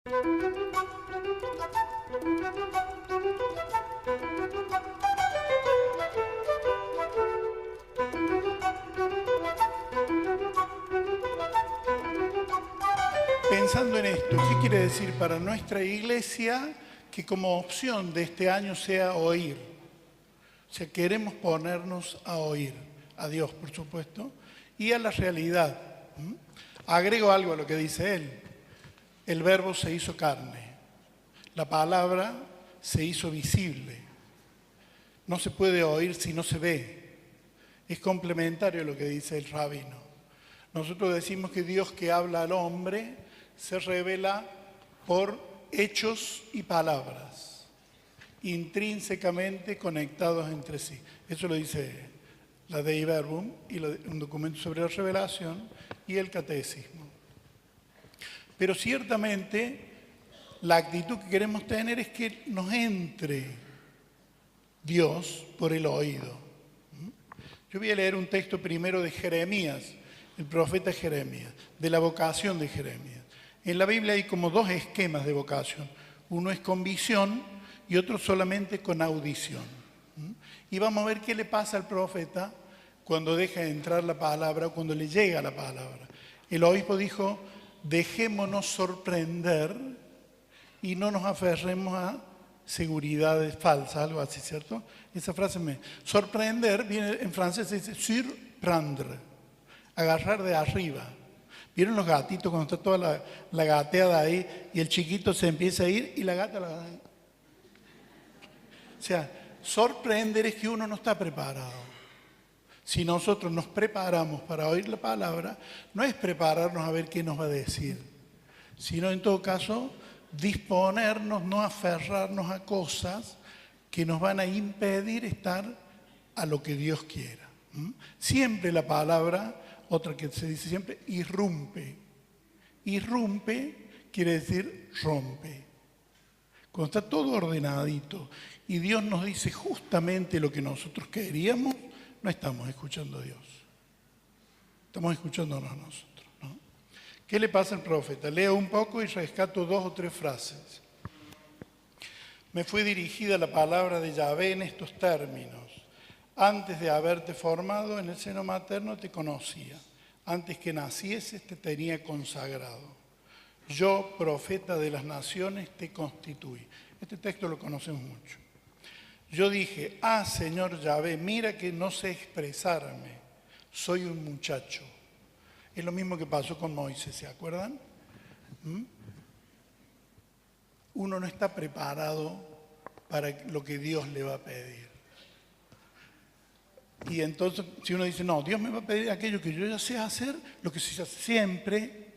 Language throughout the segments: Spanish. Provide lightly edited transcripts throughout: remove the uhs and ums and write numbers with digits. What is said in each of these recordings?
Pensando en esto, ¿qué quiere decir para nuestra iglesia que como opción de este año sea oír? O sea, queremos ponernos a oír, a Dios, por supuesto, y a la realidad. Agrego algo a lo que dice él. El verbo se hizo carne, la palabra se hizo visible. No se puede oír si no se ve. Es complementario a lo que dice el rabino. Nosotros decimos que Dios que habla al hombre se revela por hechos y palabras, intrínsecamente conectados entre sí. Eso lo dice la Dei Verbum, y un documento sobre la revelación, y el catecismo. Pero ciertamente la actitud que queremos tener es que nos entre Dios por el oído. Yo voy a leer un texto primero de Jeremías, el profeta Jeremías, de la vocación de Jeremías. En la Biblia hay como dos esquemas de vocación. Uno es con visión y otro solamente con audición. Y vamos a ver qué le pasa al profeta cuando deja de entrar la palabra o cuando le llega la palabra. El obispo dijo, dejémonos sorprender y no nos aferremos a seguridades falsas, algo así, ¿cierto? Esa frase me... Sorprender, viene en francés, se dice surprendre, agarrar de arriba. ¿Vieron los gatitos cuando está toda la gateada ahí y el chiquito se empieza a ir y la gata la... O sea, sorprender es que uno no está preparado. Si nosotros nos preparamos para oír la palabra, no es prepararnos a ver qué nos va a decir, sino en todo caso disponernos, no aferrarnos a cosas que nos van a impedir estar a lo que Dios quiera. Siempre la palabra, otra que se dice siempre, irrumpe. Irrumpe quiere decir rompe. Cuando está todo ordenadito y Dios nos dice justamente lo que nosotros queríamos, no estamos escuchando a Dios. Estamos escuchándonos nosotros, ¿no? ¿Qué le pasa al profeta? Leo un poco y rescato 2 o 3 frases. Me fue dirigida la palabra de Yahvé en estos términos. Antes de haberte formado en el seno materno te conocía. Antes que nacieses te tenía consagrado. Yo, profeta de las naciones, te constituí. Este texto lo conocemos mucho. Yo dije, Señor Yahvé, mira que no sé expresarme. Soy un muchacho. Es lo mismo que pasó con Moisés, ¿se acuerdan? Uno no está preparado para lo que Dios le va a pedir. Y entonces, si uno dice, no, Dios me va a pedir aquello que yo ya sé hacer, lo que se hace siempre,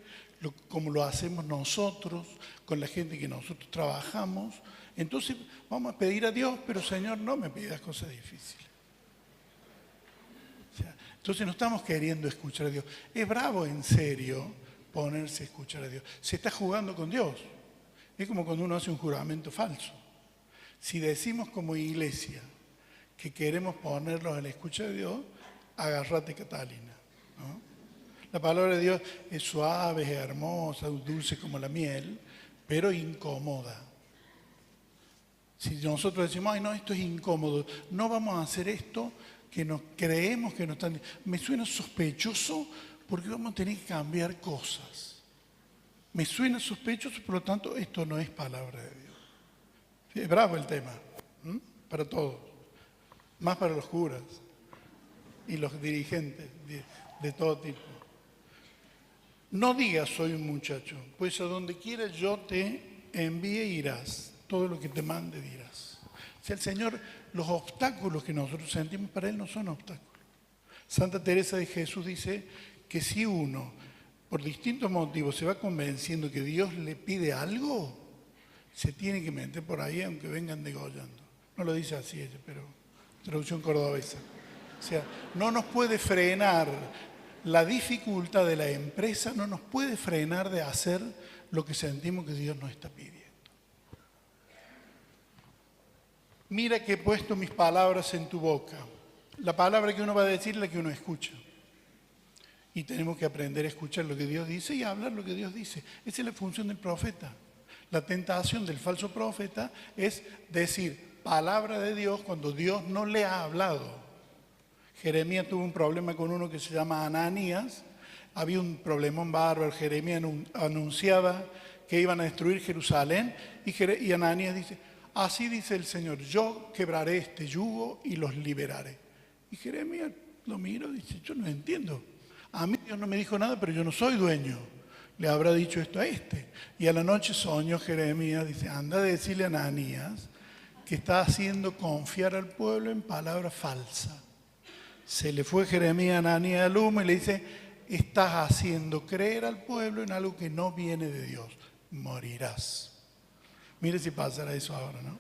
como lo hacemos nosotros, con la gente que nosotros trabajamos, entonces vamos a pedir a Dios, pero Señor, no me pidas cosas difíciles. O sea, entonces no estamos queriendo escuchar a Dios. Es bravo, en serio, ponerse a escuchar a Dios. Se está jugando con Dios. Es como cuando uno hace un juramento falso. Si decimos como iglesia que queremos ponerlos a la escucha de Dios, agárrate, Catalina, ¿no? La palabra de Dios es suave, es hermosa, dulce como la miel, pero incómoda. Si nosotros decimos, ay no, esto es incómodo, no vamos a hacer esto que nos creemos que nos están... Me suena sospechoso porque vamos a tener que cambiar cosas. Me suena sospechoso, por lo tanto, esto no es palabra de Dios. Es bravo el tema, para todos. Más para los curas y los dirigentes de todo tipo. No digas soy un muchacho, pues a donde quiera yo te envíe irás. Todo lo que te mande dirás. O sea, el Señor, los obstáculos que nosotros sentimos para Él no son obstáculos. Santa Teresa de Jesús dice que si uno, por distintos motivos, se va convenciendo que Dios le pide algo, se tiene que meter por ahí aunque vengan degollando. No lo dice así ella, pero traducción cordobesa. O sea, no nos puede frenar la dificultad de la empresa, no nos puede frenar de hacer lo que sentimos que Dios nos está pidiendo. Mira que he puesto mis palabras en tu boca. La palabra que uno va a decir es la que uno escucha. Y tenemos que aprender a escuchar lo que Dios dice y a hablar lo que Dios dice. Esa es la función del profeta. La tentación del falso profeta es decir palabra de Dios cuando Dios no le ha hablado. Jeremías tuvo un problema con uno que se llama Ananías. Había un problemón bárbaro. Jeremías anunciaba que iban a destruir Jerusalén y Ananías dice, así dice el Señor, yo quebraré este yugo y los liberaré. Y Jeremías lo miró y dice, yo no entiendo. A mí Dios no me dijo nada, pero yo no soy dueño. Le habrá dicho esto a este. Y a la noche soñó Jeremías, dice, anda a decirle a Ananías que está haciendo confiar al pueblo en palabra falsa. Se le fue Jeremías a Ananías al humo y le dice, estás haciendo creer al pueblo en algo que no viene de Dios. Morirás. Mire si pasará eso ahora, ¿no?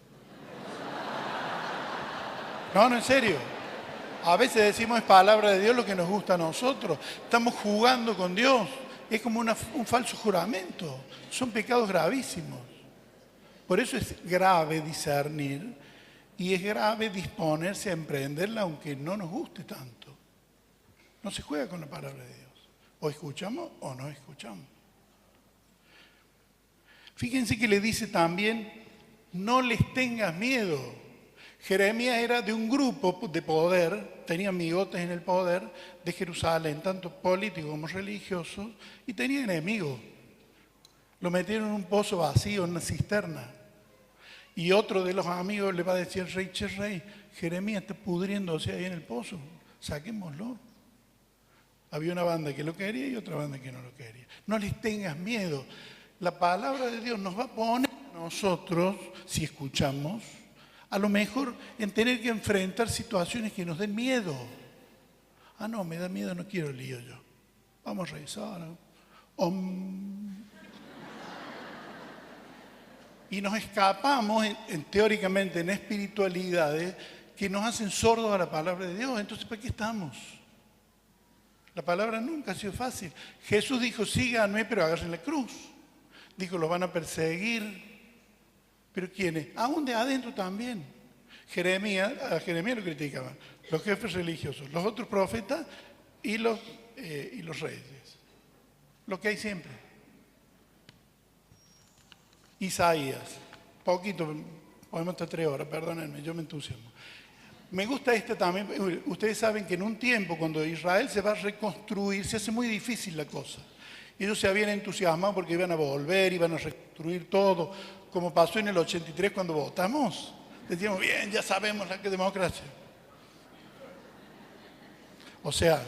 No, en serio. A veces decimos es palabra de Dios lo que nos gusta a nosotros. Estamos jugando con Dios. Es como un falso juramento. Son pecados gravísimos. Por eso es grave discernir y es grave disponerse a emprenderla aunque no nos guste tanto. No se juega con la palabra de Dios. O escuchamos o no escuchamos. Fíjense que le dice también, no les tengas miedo. Jeremías era de un grupo de poder, tenía amigotes en el poder de Jerusalén, tanto políticos como religiosos, y tenía enemigos. Lo metieron en un pozo vacío, en una cisterna. Y otro de los amigos le va a decir al rey, che rey, Jeremías está pudriéndose ahí en el pozo, saquémoslo. Había una banda que lo quería y otra banda que no lo quería. No les tengas miedo. La palabra de Dios nos va a poner a nosotros, si escuchamos, a lo mejor en tener que enfrentar situaciones que nos den miedo. Ah, no, me da miedo, no quiero lío yo. Vamos a rezar. Y nos escapamos, teóricamente, en espiritualidades que nos hacen sordos a la palabra de Dios. Entonces, ¿para qué estamos? La palabra nunca ha sido fácil. Jesús dijo, síganme, pero agarren la cruz. Dijo, los van a perseguir. ¿Pero quiénes? Aún de adentro también. A Jeremías lo criticaban. Los jefes religiosos, los otros profetas y los reyes. Lo que hay siempre. Isaías. Poquito, podemos estar 3 horas, perdónenme, yo me entusiasmo. Me gusta este también. Ustedes saben que en un tiempo, cuando Israel se va a reconstruir, se hace muy difícil la cosa. Ellos se habían entusiasmado porque iban a volver, iban a reconstruir todo, como pasó en el 83 cuando votamos. Decíamos, bien, ya sabemos la que es democracia. O sea,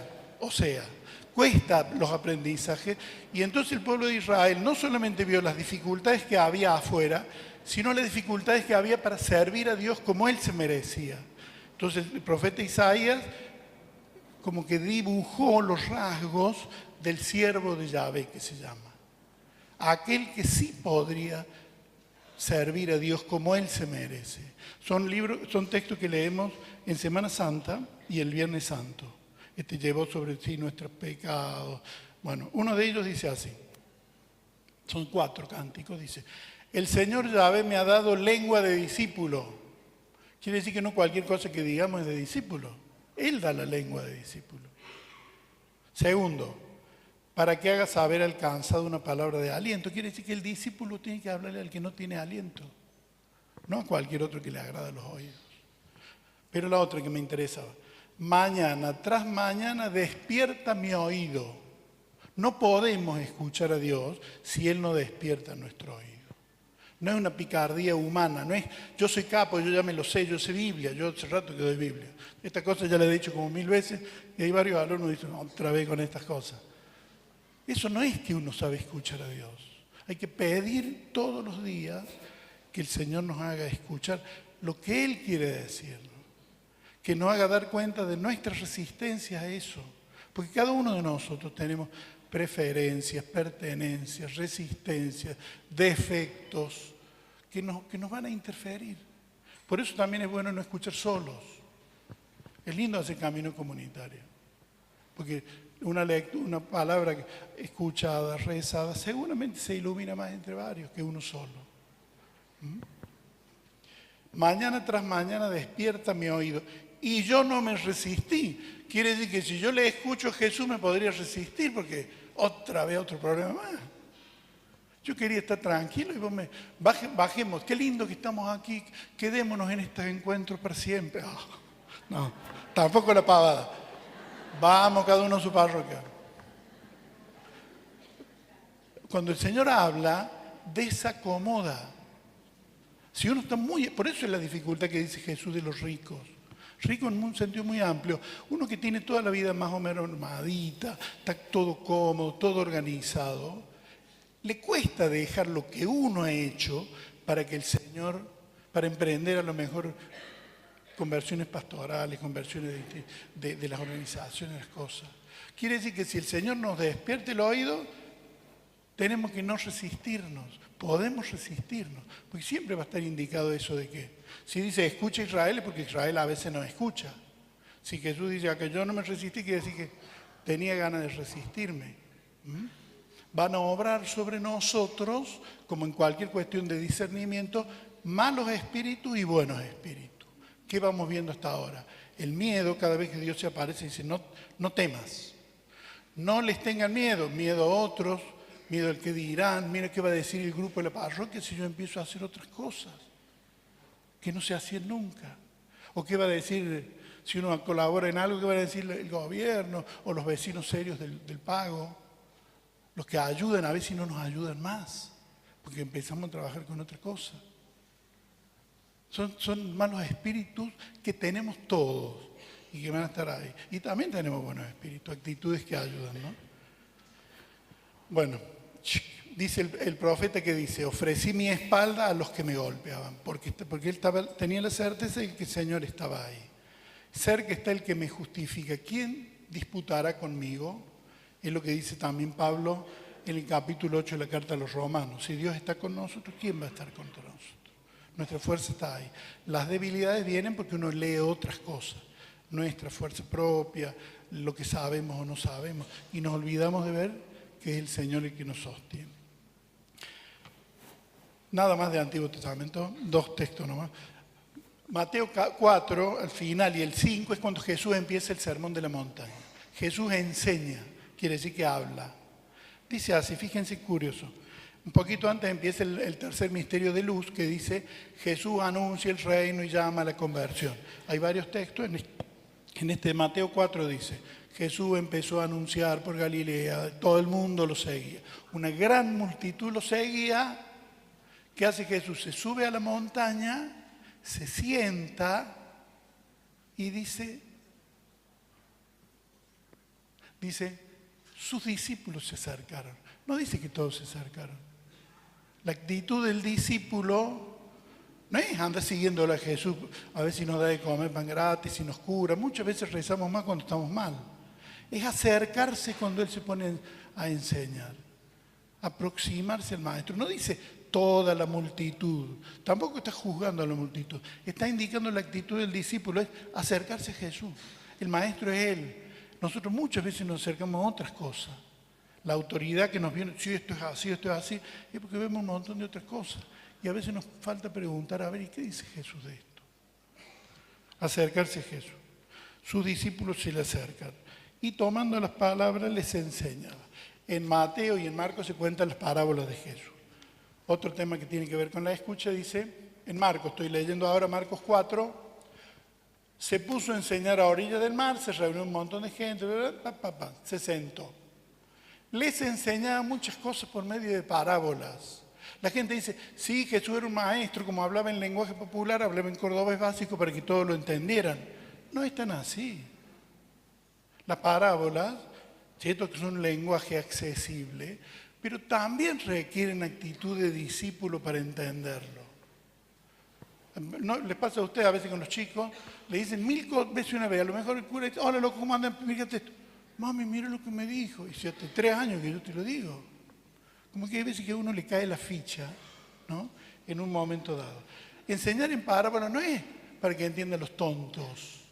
cuesta los aprendizajes. Y entonces el pueblo de Israel no solamente vio las dificultades que había afuera, sino las dificultades que había para servir a Dios como Él se merecía. Entonces el profeta Isaías como que dibujó los rasgos del siervo de Yahvé, que se llama. Aquel que sí podría servir a Dios como Él se merece. Son textos que leemos en Semana Santa y el Viernes Santo. Llevó sobre sí nuestros pecados. Bueno, uno de ellos dice así. Son 4 cánticos. Dice, el Señor Yahvé me ha dado lengua de discípulo. Quiere decir que no cualquier cosa que digamos es de discípulo. Él da la lengua de discípulo. Segundo, para que haga saber al cansado una palabra de aliento. Quiere decir que el discípulo tiene que hablarle al que no tiene aliento. No a cualquier otro que le agrada los oídos. Pero la otra que me interesaba. Mañana tras mañana despierta mi oído. No podemos escuchar a Dios si Él no despierta nuestro oído. No es una picardía humana, no es yo soy capo, yo ya me lo sé, yo sé Biblia, yo hace rato que doy Biblia. Esta cosa ya la he dicho como 1000 veces y hay varios alumnos que dicen, otra vez con estas cosas. Eso no es que uno sabe escuchar a Dios. Hay que pedir todos los días que el Señor nos haga escuchar lo que Él quiere decirnos. Que nos haga dar cuenta de nuestra resistencia a eso. Porque cada uno de nosotros tenemos preferencias, pertenencias, resistencias, defectos que nos van a interferir. Por eso también es bueno no escuchar solos. Es lindo hacer camino comunitario. Porque una palabra escuchada, rezada, seguramente se ilumina más entre varios que uno solo. Mañana tras mañana despierta mi oído. Y yo no me resistí. Quiere decir que si yo le escucho a Jesús me podría resistir porque otra vez otro problema más. Yo quería estar tranquilo y vos bajemos. Qué lindo que estamos aquí. Quedémonos en estos encuentros para siempre. Oh, no, tampoco la pavada. Vamos cada uno a su parroquia. Cuando el Señor habla, desacomoda. Si uno está muy... Por eso es la dificultad que dice Jesús de los ricos. Rico en un sentido muy amplio. Uno que tiene toda la vida más o menos armadita, está todo cómodo, todo organizado. Le cuesta dejar lo que uno ha hecho para que el Señor, para emprender a lo mejor conversiones pastorales, conversiones de las organizaciones, las cosas. Quiere decir que si el Señor nos despierte el oído, tenemos que no resistirnos. Podemos resistirnos, porque siempre va a estar indicado eso de que, si dice escucha Israel, es porque Israel a veces no escucha. Si Jesús dice que yo no me resistí, quiere decir que tenía ganas de resistirme. Van a obrar sobre nosotros, como en cualquier cuestión de discernimiento, malos espíritus y buenos espíritus. ¿Qué vamos viendo hasta ahora? El miedo, cada vez que Dios se aparece, dice, no temas. No les tengan miedo, miedo a otros, miedo al que dirán, mira qué va a decir el grupo de la parroquia si yo empiezo a hacer otras cosas que no se hacían nunca. O qué va a decir si uno colabora en algo, qué va a decir el gobierno o los vecinos serios del pago. Los que ayudan a veces no nos ayudan más, porque empezamos a trabajar con otra cosa. Son malos espíritus que tenemos todos y que van a estar ahí. Y también tenemos buenos espíritus, actitudes que ayudan, ¿no? Bueno, dice el profeta que dice, ofrecí mi espalda a los que me golpeaban, porque él tenía la certeza de que el Señor estaba ahí. Cerca está el que me justifica. ¿Quién disputará conmigo? Es lo que dice también Pablo en el capítulo 8 de la carta a los Romanos. Si Dios está con nosotros, ¿quién va a estar contra nosotros? Nuestra fuerza está ahí. Las debilidades vienen porque uno lee otras cosas. Nuestra fuerza propia, lo que sabemos o no sabemos. Y nos olvidamos de ver que es el Señor el que nos sostiene. Nada más de Antiguo Testamento, 2 textos nomás. Mateo 4, al final, y el 5 es cuando Jesús empieza el sermón de la montaña. Jesús enseña, quiere decir que habla. Dice así, fíjense curioso. Un poquito antes empieza el tercer misterio de luz que dice, Jesús anuncia el reino y llama a la conversión. Hay varios textos, en este Mateo 4 dice, Jesús empezó a anunciar por Galilea, todo el mundo lo seguía. Una gran multitud lo seguía. ¿Qué hace Jesús? Se sube a la montaña, se sienta y dice, sus discípulos se acercaron. No dice que todos se acercaron. La actitud del discípulo no es andar siguiéndole a Jesús, a ver si nos da de comer pan gratis, si nos cura. Muchas veces rezamos más cuando estamos mal. Es acercarse cuando Él se pone a enseñar, aproximarse al Maestro. No dice toda la multitud, tampoco está juzgando a la multitud, está indicando la actitud del discípulo, es acercarse a Jesús. El Maestro es Él. Nosotros muchas veces nos acercamos a otras cosas. La autoridad que nos viene, si esto es así, es porque vemos un montón de otras cosas. Y a veces nos falta preguntar, a ver, ¿y qué dice Jesús de esto? Acercarse a Jesús. Sus discípulos se le acercan. Y tomando las palabras les enseñaba. En Mateo y en Marcos se cuentan las parábolas de Jesús. Otro tema que tiene que ver con la escucha dice, en Marcos, estoy leyendo ahora Marcos 4, se puso a enseñar a orilla del mar, se reunió un montón de gente, se sentó. Les enseñaba muchas cosas por medio de parábolas. La gente dice, sí, Jesús era un maestro, como hablaba en lenguaje popular, hablaba en cordobés básico para que todos lo entendieran. No es tan así. Las parábolas, cierto que son un lenguaje accesible, pero también requieren actitud de discípulo para entenderlo. ¿No les pasa a ustedes a veces con los chicos? Le dicen 1000 veces una vez, a lo mejor el cura dice, hola loco, ¿cómo andan? Fíjate esto. Mami, mira lo que me dijo. Y si hace 3 años que yo te lo digo. Como que hay veces que a uno le cae la ficha, ¿no? En un momento dado. Enseñar en parábola no es para que entiendan los tontos.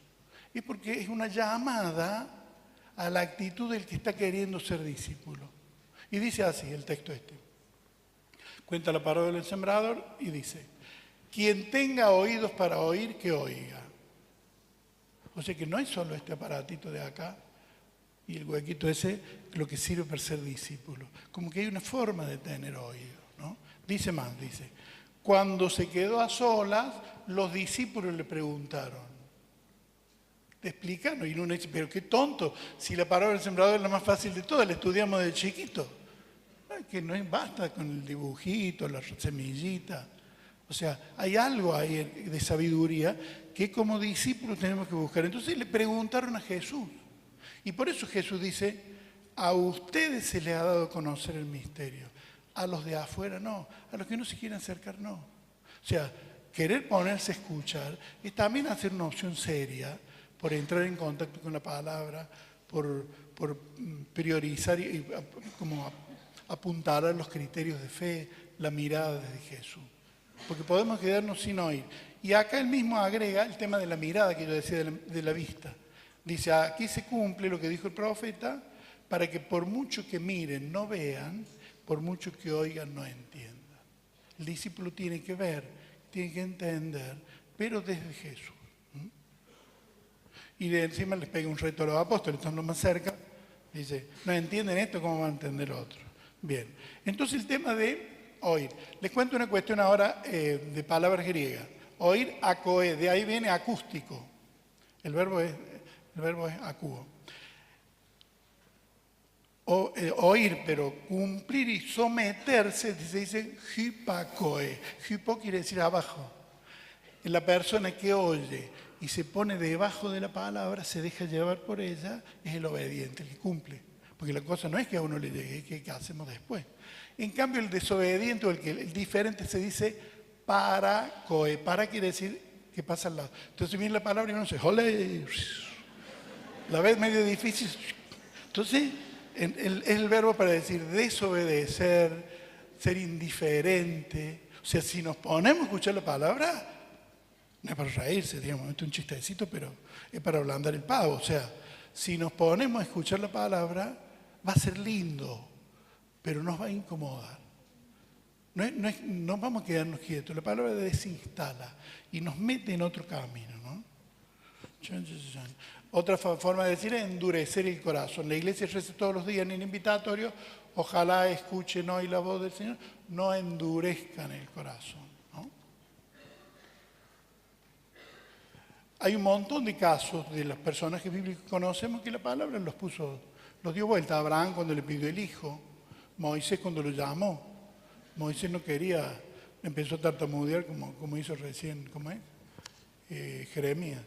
Es porque es una llamada a la actitud del que está queriendo ser discípulo. Y dice así el texto este. Cuenta la parábola del sembrador y dice, quien tenga oídos para oír, que oiga. O sea que no es solo este aparatito de acá y el huequito ese lo que sirve para ser discípulo. Como que hay una forma de tener oído. ¿no? Dice más, dice, cuando se quedó a solas, los discípulos le preguntaron, te explican, y uno dice, pero qué tonto, si la parábola del sembrador es la más fácil de todas, la estudiamos de chiquito. Que no basta con el dibujito, la semillita. O sea, hay algo ahí de sabiduría que como discípulos tenemos que buscar. Entonces le preguntaron a Jesús. Y por eso Jesús dice, a ustedes se les ha dado a conocer el misterio. A los de afuera no. A los que no se quieren acercar no. O sea, querer ponerse a escuchar es también hacer una opción seria por entrar en contacto con la palabra, por priorizar y como apuntar a los criterios de fe, la mirada de Jesús. Porque podemos quedarnos sin oír. Y acá él mismo agrega el tema de la mirada que yo decía de la vista. Dice, aquí se cumple lo que dijo el profeta, para que por mucho que miren no vean, por mucho que oigan no entiendan. El discípulo tiene que ver, tiene que entender, pero desde Jesús. Y de encima les pega un reto a los apóstoles, están más cerca. Dice, no entienden esto, ¿cómo van a entender otro? Bien, entonces el tema de oír. Les cuento una cuestión ahora de palabras griegas. Oír, acoe, de ahí viene acústico. El verbo es acúo. Oír, pero cumplir y someterse, se dice hypakoe. Hypo quiere decir abajo. La persona que oye y se pone debajo de la palabra, se deja llevar por ella, es el obediente, el que cumple. Porque la cosa no es que a uno le llegue, es que hacemos después. En cambio, el desobediente o el diferente se dice parakoe. Para quiere decir que pasa al lado. Entonces viene la palabra y uno dice, ¡jole! La ves medio difícil. Entonces, es el verbo para decir desobedecer, ser indiferente. O sea, si nos ponemos a escuchar la palabra, no es para reírse, digamos, esto es un chistecito, pero es para ablandar el pavo. O sea, si nos ponemos a escuchar la palabra, va a ser lindo, pero nos va a incomodar. No vamos a quedarnos quietos. La palabra desinstala y nos mete en otro camino, ¿no? Otra forma de decir es endurecer el corazón. La iglesia reza todos los días en el invitatorio. Ojalá escuchen hoy la voz del Señor. No endurezcan el corazón, ¿no? Hay un montón de casos de los personajes bíblicos que conocemos que la palabra los dio vuelta. Abraham cuando le pidió el hijo. Moisés cuando lo llamó. Moisés no quería, empezó a tartamudear como hizo recién, ¿cómo es? Jeremías.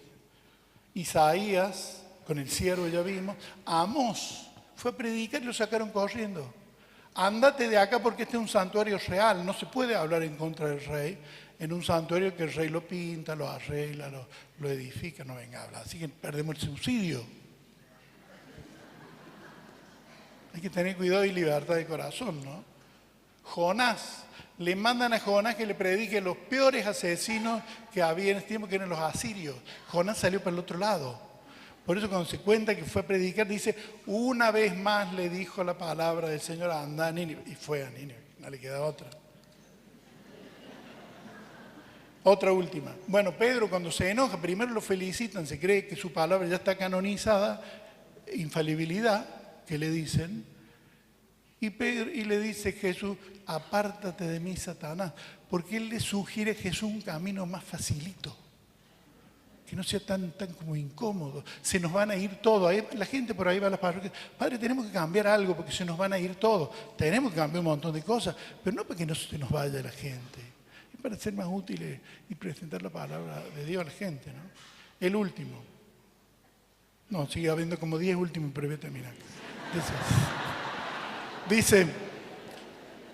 Isaías, con el siervo ya vimos. Amós fue a predicar y lo sacaron corriendo. Ándate de acá porque este es un santuario real. No se puede hablar en contra del rey en un santuario que el rey lo pinta, lo arregla, lo edifica. No venga a hablar. Así que perdemos el subsidio. Hay que tener cuidado y libertad de corazón, ¿no? Jonás, le mandan a Jonás que le predique los peores asesinos que había en este tiempo, que eran los asirios. Jonás salió para el otro lado. Por eso cuando se cuenta que fue a predicar, dice, una vez más le dijo la palabra del Señor, anda a Nínive. Y fue a Nínive, no le queda otra. Otra última. Bueno, Pedro cuando se enoja, primero lo felicitan, se cree que su palabra ya está canonizada, infalibilidad, que le dicen. Y le dice Jesús, apártate de mí, Satanás, porque él le sugiere a Jesús un camino más facilito, que no sea tan como incómodo. Se nos van a ir todos. La gente por ahí va a las parroquias. Padre, tenemos que cambiar algo porque se nos van a ir todos. Tenemos que cambiar un montón de cosas, pero no para que no se nos vaya la gente. Es para ser más útiles y presentar la palabra de Dios a la gente, ¿no? El último. No, sigue habiendo como 10 últimos, pero voy a terminar. Dice,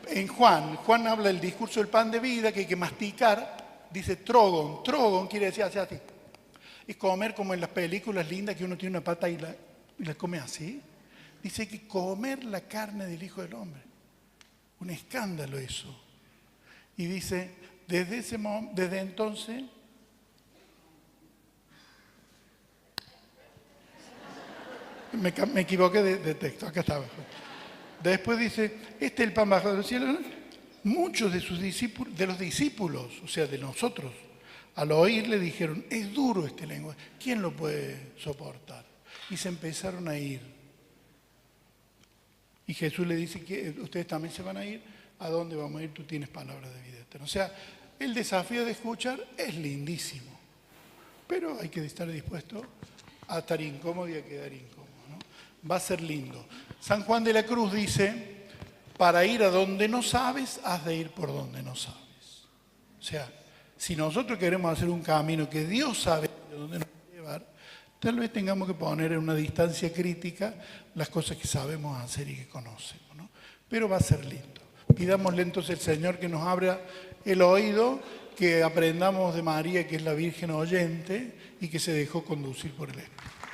en Juan habla del discurso del pan de vida que hay que masticar. Dice trogon quiere decir así. Es comer como en las películas lindas que uno tiene una pata y la come así. Dice hay que comer la carne del Hijo del Hombre. Un escándalo eso. Y dice, desde entonces, me equivoqué de texto, acá estaba. Después dice, este es el pan bajado del cielo. Muchos de los discípulos, o sea, de nosotros, al oír le dijeron, es duro este lenguaje, ¿quién lo puede soportar? Y se empezaron a ir. Y Jesús le dice que ustedes también se van a ir. a dónde vamos a ir, tú tienes palabras de vida eterna. O sea, el desafío de escuchar es lindísimo, pero hay que estar dispuesto a estar incómodo y a quedar incómodo, ¿no? Va a ser lindo. San Juan de la Cruz dice, para ir a donde no sabes, has de ir por donde no sabes. O sea, si nosotros queremos hacer un camino que Dios sabe de dónde nos va a llevar, tal vez tengamos que poner en una distancia crítica las cosas que sabemos hacer y que conocemos, ¿no? Pero va a ser lindo. Pidámosle entonces al Señor que nos abra el oído, que aprendamos de María, que es la Virgen oyente, y que se dejó conducir por el Espíritu.